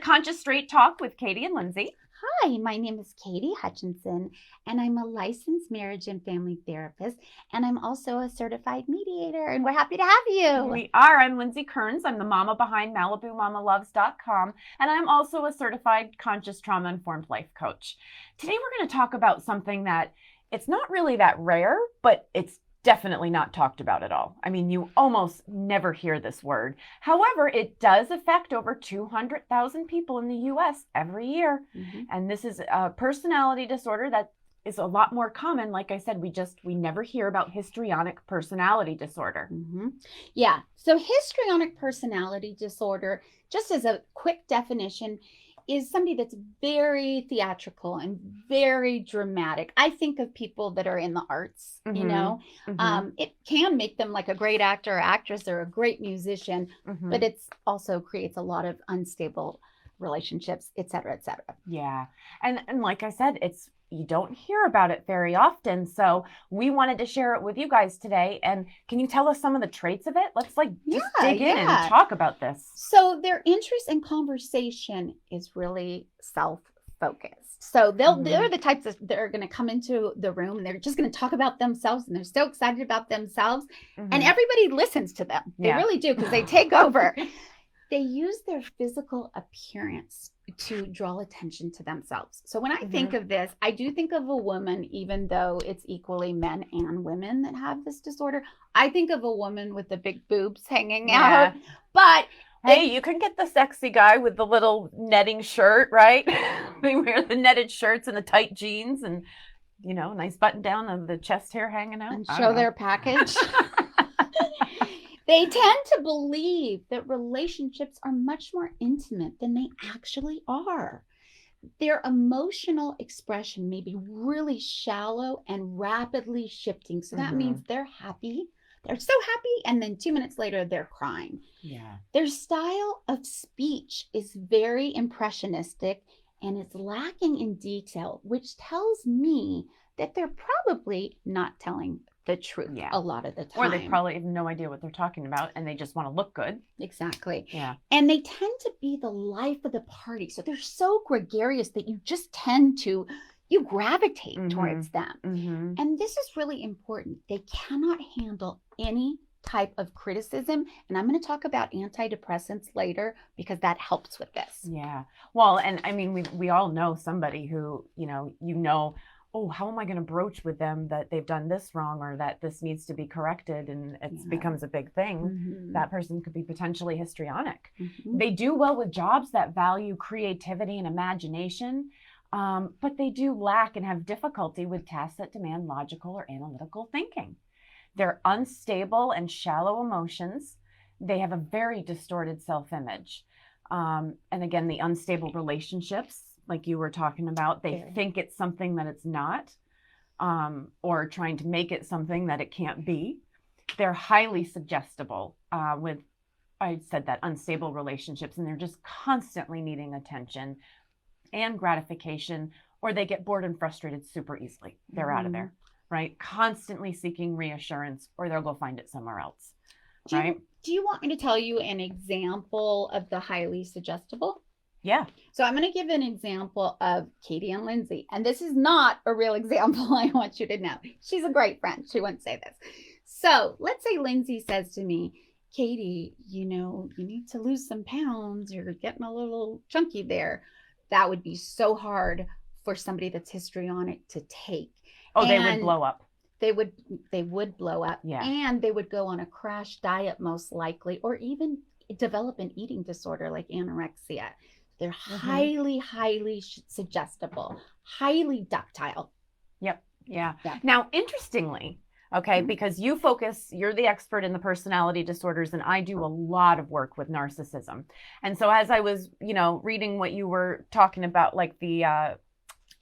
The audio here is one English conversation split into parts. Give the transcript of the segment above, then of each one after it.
Conscious Straight Talk with Katie and Lindsey. Hi, my name is Katie Hutchinson, and I'm a licensed marriage and family therapist, and I'm also a certified mediator, and we're happy to have you. We are. I'm Lindsey Kearns. I'm the mama behind MalibuMamaLoves.com, and I'm also a certified conscious trauma-informed life coach. Today, we're going to talk about something that it's not really that rare, but it's definitely not talked about at all. I mean, you almost never hear this word. However, it does affect over 200,000 people in the U.S. every year. Mm-hmm. And this is a personality disorder that is a lot more common. Like I said, we never hear about histrionic personality disorder. Mm-hmm. Yeah. So histrionic personality disorder, just as a quick definition, is somebody that's very theatrical and very dramatic. I think of people that are in the arts, mm-hmm. It can make them like a great actor or actress or a great musician, mm-hmm. but it's also creates a lot of unstable relationships, et cetera, et cetera. Yeah. And like I said, you don't hear about it very often. So we wanted to share it with you guys today. And can you tell us some of the traits of it? Let's just dig in and talk about this. So their interest in conversation is really self-focused. So they're the types that are going to come into the room and they're just going to talk about themselves and they're so excited about themselves. Mm-hmm. And everybody listens to them. They really do because they take over. They use their physical appearance to draw attention to themselves. So when I think of this, I do think of a woman, even though it's equally men and women that have this disorder. I think of a woman with the big boobs hanging out. But hey, you can get the sexy guy with the little netting shirt, right? They wear the netted shirts and the tight jeans and, nice button down of the chest hair hanging out. And show their package. They tend to believe that relationships are much more intimate than they actually are. Their emotional expression may be really shallow and rapidly shifting. So that means they're happy. They're so happy. And then 2 minutes later, they're crying. Yeah. Their style of speech is very impressionistic and it's lacking in detail, which tells me that they're probably not telling the truth a lot of the time. Or they probably have no idea what they're talking about and they just want to look good. Exactly. Yeah. And they tend to be the life of the party. So they're so gregarious that you gravitate towards them. Mm-hmm. And this is really important. They cannot handle any type of criticism. And I'm going to talk about antidepressants later because that helps with this. Yeah. Well, and I mean, we all know somebody who, oh, how am I going to broach with them that they've done this wrong or that this needs to be corrected and it becomes a big thing. Mm-hmm. That person could be potentially histrionic. Mm-hmm. They do well with jobs that value creativity and imagination, but they do lack and have difficulty with tasks that demand logical or analytical thinking. They're unstable and shallow emotions. They have a very distorted self-image. And again, the unstable relationships, like you were talking about, they think it's something that it's not, or trying to make it something that it can't be. They're highly suggestible with, I said that, unstable relationships, and they're just constantly needing attention and gratification, or they get bored and frustrated super easily. They're out of there, right? Constantly seeking reassurance, or they'll go find it somewhere else, right? Do you want me to tell you an example of the highly suggestible? Yeah. So I'm going to give an example of Katie and Lindsey. And this is not a real example. I want you to know. She's a great friend. She wouldn't say this. So let's say Lindsey says to me, Katie, you need to lose some pounds. You're getting a little chunky there. That would be so hard for somebody that's histrionic to take. Oh, they would blow up. They would blow up. Yeah. And they would go on a crash diet most likely, or even develop an eating disorder like anorexia. They're highly, highly suggestible, highly ductile. Yep. Yeah. Now, interestingly, because you're the expert in the personality disorders, and I do a lot of work with narcissism. And so as I was, reading what you were talking about, like the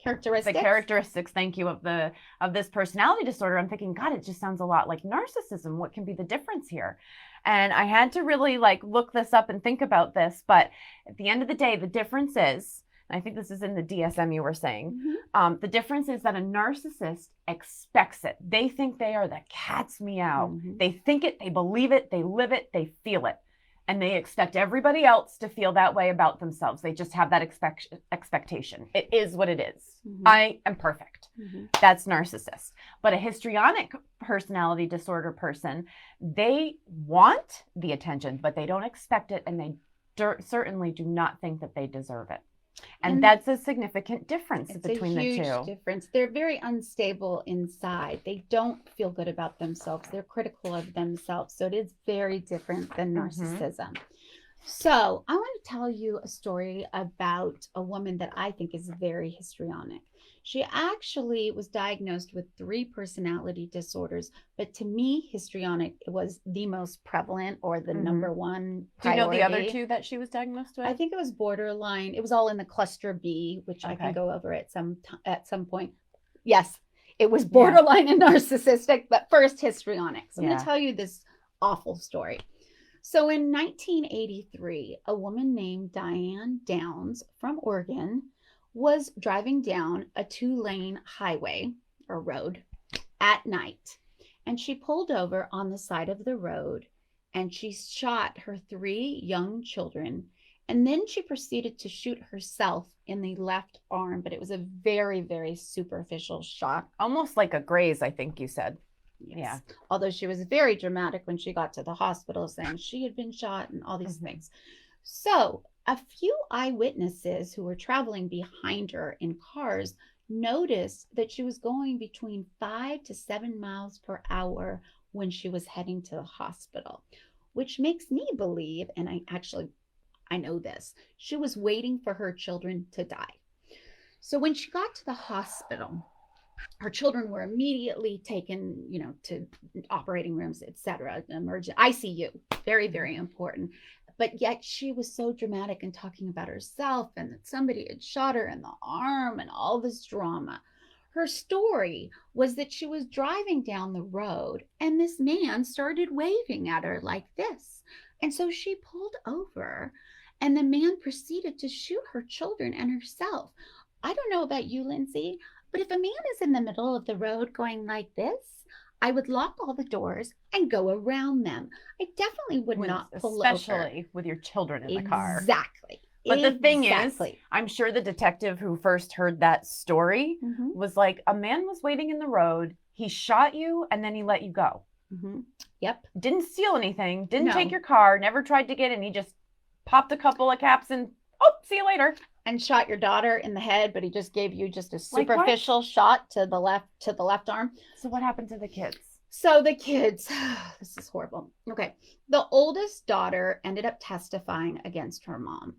characteristics, thank you, of this personality disorder, I'm thinking, God, it just sounds a lot like narcissism. What can be the difference here? And I had to really look this up and think about this. But at the end of the day, the difference is, and I think this is in the DSM you were saying, the difference is that a narcissist expects it. They think they are the cat's meow. They think it, they believe it, they live it, they feel it. and they expect everybody else to feel that way about themselves. They just have that expectation. It is what it is. I am perfect. That's narcissist. But a histrionic personality disorder person, they want the attention, but they don't expect it, and they certainly do not think that they deserve it. And that's a significant difference between the two. It's a huge difference. They're very unstable inside. They don't feel good about themselves. They're critical of themselves. So it is very different than narcissism. So I want to tell you a story about a woman that I think is very histrionic. She actually was diagnosed with 3 personality disorders, but to me, histrionic was the most prevalent, or the number one priority. Do you know the other 2 that she was diagnosed with? I think it was borderline. It was all in the cluster B, which I can go over at some point. Yes, it was borderline and narcissistic, but first histrionic. So I'm going to tell you this awful story. So in 1983, a woman named Diane Downs from Oregon was driving down a 2-lane highway or road at night, and she pulled over on the side of the road, and she shot her 3 young children, and then she proceeded to shoot herself in the left arm, but it was a very, very superficial shot. Almost like a graze, I think you said. Yes. Yeah. Although she was very dramatic when she got to the hospital, saying she had been shot and all these things. So a few eyewitnesses who were traveling behind her in cars noticed that she was going between 5 to 7 miles per hour when she was heading to the hospital, which makes me believe, and I know this, she was waiting for her children to die. So when she got to the hospital, her children were immediately taken, to operating rooms, etc., emergency ICU, very, very important. But yet she was so dramatic and talking about herself and that somebody had shot her in the arm and all this drama. Her story was that she was driving down the road and this man started waving at her like this. And so she pulled over and the man proceeded to shoot her children and herself. I don't know about you, Lindsey, but if a man is in the middle of the road going like this, I would lock all the doors and go around them. I definitely would not pull over. Especially with your children in the car. Exactly. But the thing is, I'm sure the detective who first heard that story was like, a man was waiting in the road. He shot you and then he let you go. Yep. Didn't steal anything. Didn't take your car. Never tried to get in. He just popped a couple of caps and, see you later. And shot your daughter in the head, but he just gave you just a superficial shot to the left arm. So what happened to the kids? So the kids, this is horrible. Okay. The oldest daughter ended up testifying against her mom.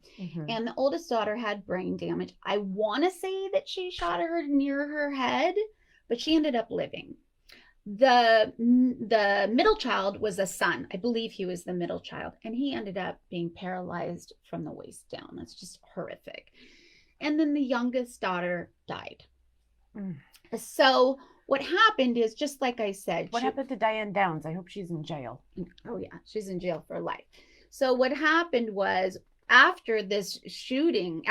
And the oldest daughter had brain damage. I want to say that she shot her near her head, but she ended up living. The middle child was a son. I believe he was the middle child, and he ended up being paralyzed from the waist down. That's just horrific. And then the youngest daughter died. So what happened is, just like I said, what happened to Diane Downs? I hope she's in jail. Oh yeah, she's in jail for life. So what happened was, after these shootings,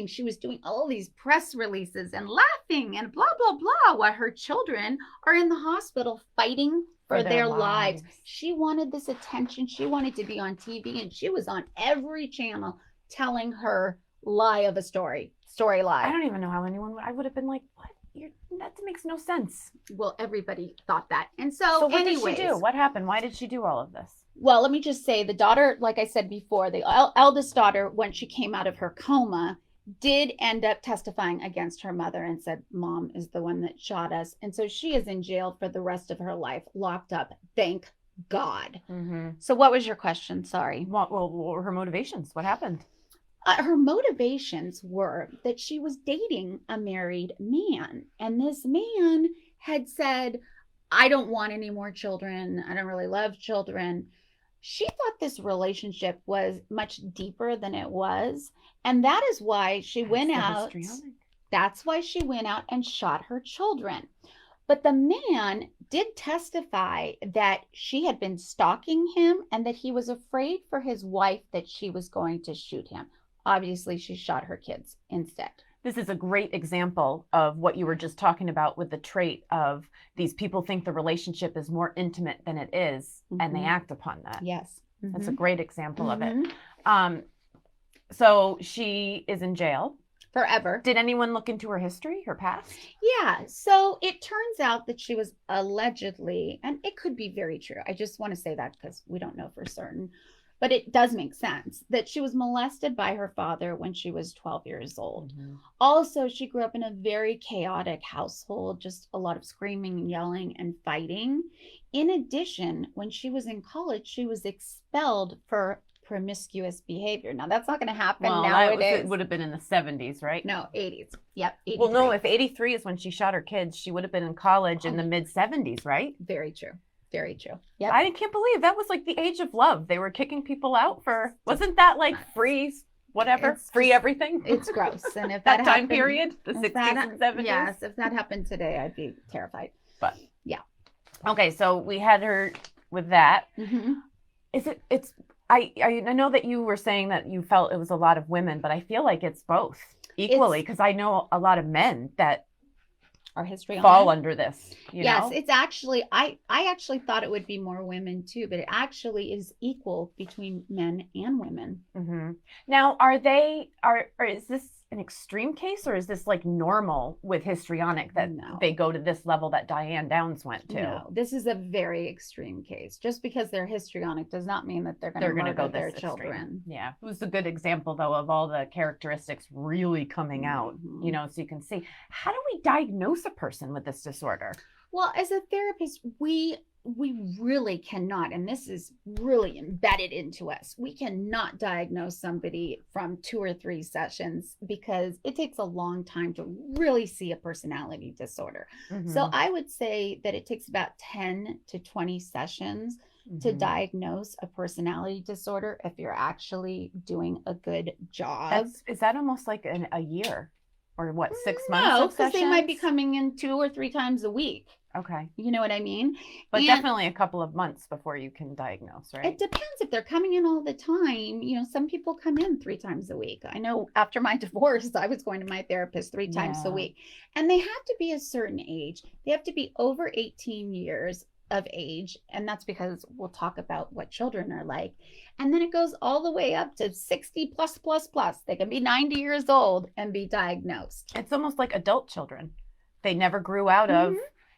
she was doing all these press releases and laughing and blah, blah, blah, while her children are in the hospital fighting for their lives. She wanted this attention. She wanted to be on TV, and she was on every channel telling her lie of a story lie. I don't even know how I would have been like, what? That makes no sense. Well, everybody thought that. And so what did she do? What happened? Why did she do all of this? Well, let me just say, the daughter, like I said before, the eldest daughter, when she came out of her coma, did end up testifying against her mother and said, Mom is the one that shot us. And so she is in jail for the rest of her life, locked up. Thank God. So what was your question? Sorry. What were her motivations? What happened? Her motivations were that she was dating a married man. And this man had said, I don't want any more children. I don't really love children. She thought this relationship was much deeper than it was. And that is why she went out. That's why she went out and shot her children. But the man did testify that she had been stalking him and that he was afraid for his wife that she was going to shoot him. Obviously, she shot her kids instead. This is a great example of what you were just talking about with the trait of these people think the relationship is more intimate than it is, and they act upon that. Yes. That's a great example of it. Mhm. So she is in jail. Forever. Did anyone look into her history, her past? Yeah. So it turns out that she was allegedly, and it could be very true. I just want to say that because we don't know for certain, but it does make sense that she was molested by her father when she was 12 years old. Also, she grew up in a very chaotic household, just a lot of screaming and yelling and fighting. In addition, when she was in college, she was expelled for promiscuous behavior. Now, that's not going to happen nowadays. It would have been in the 70s, right? No, 80s. Yep. 83. Well, no, if 83 is when she shot her kids, she would have been in college in the mid 70s, right? Very true. Very true. Yep. I can't believe that was like the age of love. They were kicking people out for, wasn't that like free, whatever, free everything? It's gross. And if that that time happened, period, the 60s and 70s? Yes, if that happened today, I'd be terrified. But yeah. Okay, so we had her with that. I know that you were saying that you felt it was a lot of women, but I feel like it's both equally because I know a lot of men that are histrionic fall under this. Yes, it's actually I actually thought it would be more women too, but it actually is equal between men and women. Now, is this an extreme case or is this like normal with histrionic that they go to this level that Diane Downs went to? No, this is a very extreme case. Just because they're histrionic does not mean that they're going to murder their children. Yeah, it was a good example though of all the characteristics really coming out, so you can see. How do we diagnose a person with this disorder? Well, as a therapist, we really cannot, and this is really embedded into us, we cannot diagnose somebody from 2 or 3 sessions because it takes a long time to really see a personality disorder. So I would say that it takes about 10 to 20 sessions to diagnose a personality disorder if you're actually doing a good job. Is that almost like a year? Or what, 6 months? No, because they might be coming in 2 or 3 times a week. Okay. You know what I mean? But definitely a couple of months before you can diagnose, right? It depends if they're coming in all the time. Some people come in 3 times a week. I know after my divorce, I was going to my therapist 3 times a week. And they have to be a certain age. They have to be over 18 years of age. And that's because we'll talk about what children are like. And then it goes all the way up to 60 plus. They can be 90 years old and be diagnosed. It's almost like adult children. They never grew out of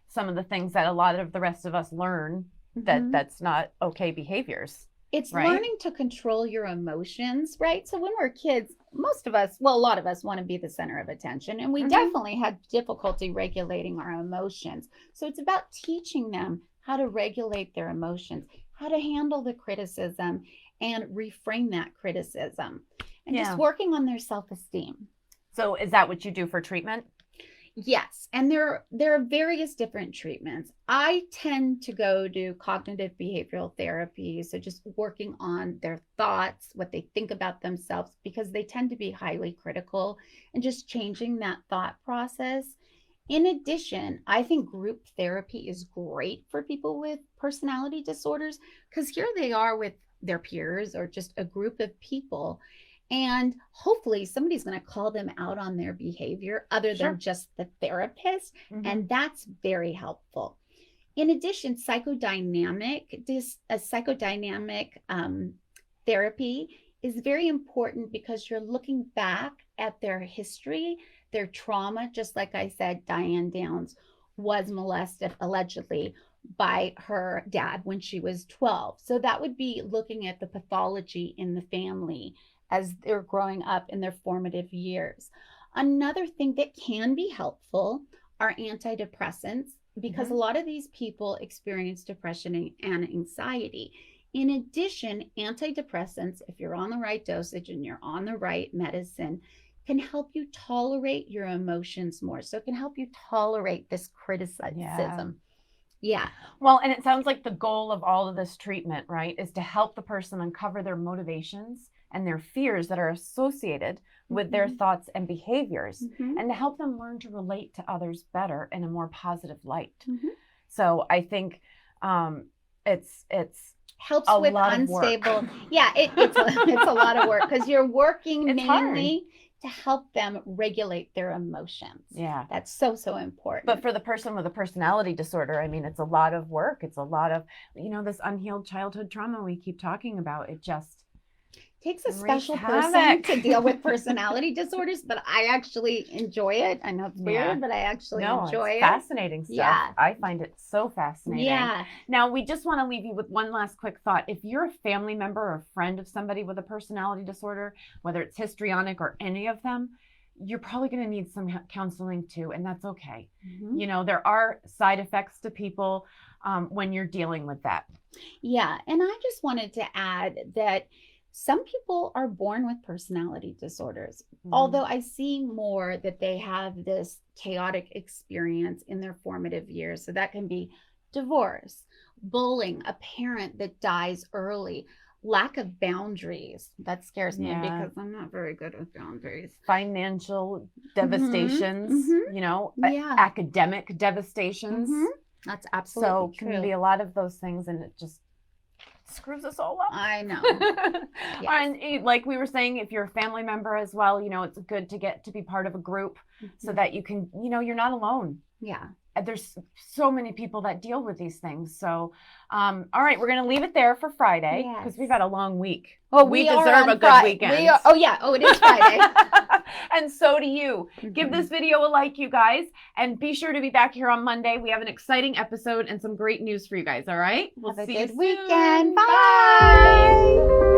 some of the things that a lot of the rest of us learn that's not okay behaviors. It's learning to control your emotions, right? So when we're kids, most of us, well, a lot of us want to be the center of attention, and we definitely had difficulty regulating our emotions. So it's about teaching them how to regulate their emotions, how to handle the criticism and reframe that criticism, and just working on their self-esteem. So is that what you do for treatment? Yes. And there are various different treatments. I tend to go to cognitive behavioral therapy. So just working on their thoughts, what they think about themselves, because they tend to be highly critical, and just changing that thought process. In addition, I think group therapy is great for people with personality disorders because here they are with their peers or just a group of people. And hopefully somebody's going to call them out on their behavior other than just the therapist. And that's very helpful. In addition, psychodynamic therapy is very important because you're looking back at their history, their trauma. Just like I said, Diane Downs was molested allegedly by her dad when she was 12. So that would be looking at the pathology in the family as they're growing up in their formative years. Another thing that can be helpful are antidepressants, because a lot of these people experience depression and anxiety. In addition, antidepressants, if you're on the right dosage and you're on the right medicine, can help you tolerate your emotions more. So it can help you tolerate this criticism. Yeah. Well, and it sounds like the goal of all of this treatment, right, is to help the person uncover their motivations and their fears that are associated with their thoughts and behaviors, and to help them learn to relate to others better in a more positive light. So I think it's helps with unstable. Yeah, it's a lot of work because you're working mainly to help them regulate their emotions. Yeah. That's so, so important. But for the person with a personality disorder, I mean, it's a lot of work. It's a lot of, this unhealed childhood trauma we keep talking about. It just takes a special wreaks person havoc. to deal with personality disorders, but I actually enjoy it. I know it's weird, but I actually enjoy it. Fascinating stuff. Yeah. I find it so fascinating. Yeah. Now, we just want to leave you with one last quick thought. If you're a family member or a friend of somebody with a personality disorder, whether it's histrionic or any of them, you're probably going to need some counseling too, and that's okay. Mm-hmm. There are side effects to people when you're dealing with that. Yeah. And I just wanted to add that some people are born with personality disorders, although I see more that they have this chaotic experience in their formative years. So that can be divorce, bullying, a parent that dies early, lack of boundaries. That scares me because I'm not very good with boundaries. Financial devastations, academic devastations. That's absolutely true. So can be a lot of those things, and it just screws us all up. I know. Yes. And like we were saying, if you're a family member as well, it's good to get to be part of a group so that you can, you're not alone. Yeah. There's so many people that deal with these things. So, all right, we're going to leave it there for Friday because we've had a long week. Well, we deserve a good weekend. It is Friday. And so do you. Give this video a like, you guys, and be sure to be back here on Monday. We have an exciting episode and some great news for you guys. All right? We'll see you soon. Weekend. Bye.